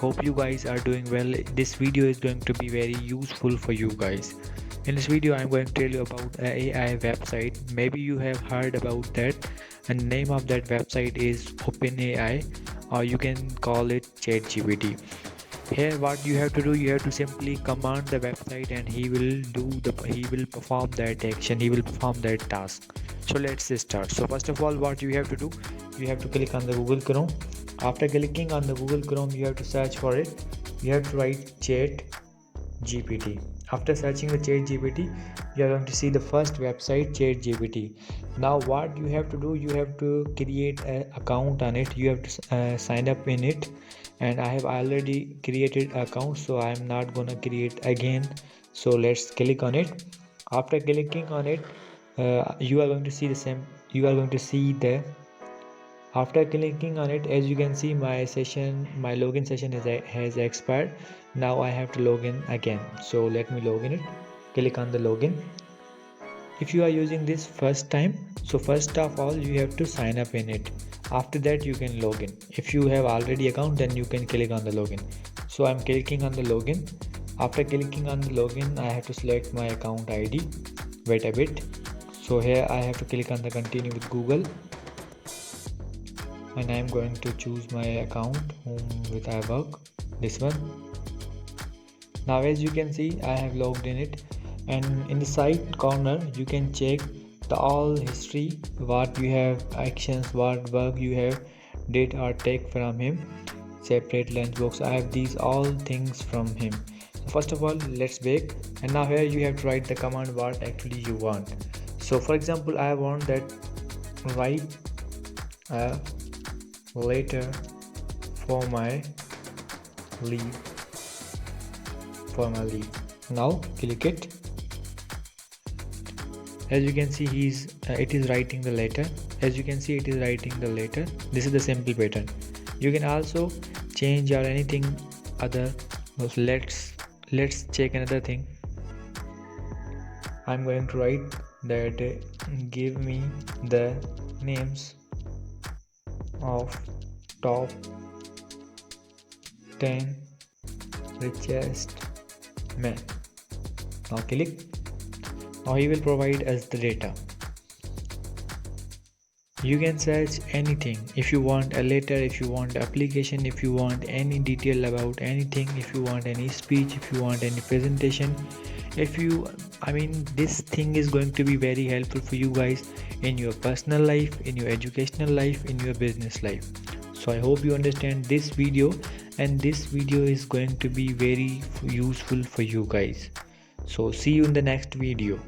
Hope you guys are doing well. This video is going to be very useful for you guys. In this video I'm going to tell you about a AI website. Maybe you have heard about that, and the name of that website is OpenAI, or you can call it ChatGPT. Here what you have to do, you have to simply command the website and he will perform that action, he will perform that task. So let's start. So first of all, what you have to do, you have to click on the Google Chrome. After clicking on the Google Chrome, you have to search for it. You have to write Chat GPT. After searching the Chat GPT, you are going to see the first website, Chat GPT. Now what you have to do, you have to create an account on it. You have to sign up in it, and I have already created an account, so I am not gonna create again. So let's click on it. After clicking on it, you are going to see the same. You are going to see the After clicking on it, as you can see, my login session has expired. Now I have to log in again. So let me log in it. Click on the login. If you are using this first time, so first of all you have to sign up in it. After that you can log in. If you have already account, then you can click on the login. So I'm clicking on the login. After clicking on the login, I have to select my account ID. Wait a bit. So here I have to click on the continue with Google, and I'm going to choose my account with I work, this one. Now as you can see, I have logged in it, and in the side corner you can check the all history, what you have actions, what work you have did or take from him, separate lunchbox. I have these all things from him. So first of all, let's bake, and now here you have to write the command what actually you want. So for example, I want that write a letter for my leave. Now click it. As you can see, it is writing the letter. As you can see, it is writing the letter. This is the simple pattern. You can also change or anything other. Let's check another thing. I'm going to write that give me the names of top 10 richest men. Now click. Now he will provide us the data. You can search anything. If you want a letter, if you want application, if you want any detail about anything, if you want any speech, if you want any presentation, this thing is going to be very helpful for you guys in your personal life, in your educational life, in your business life. So I hope you understand this video, and this video is going to be very useful for you guys. So see you in the next video.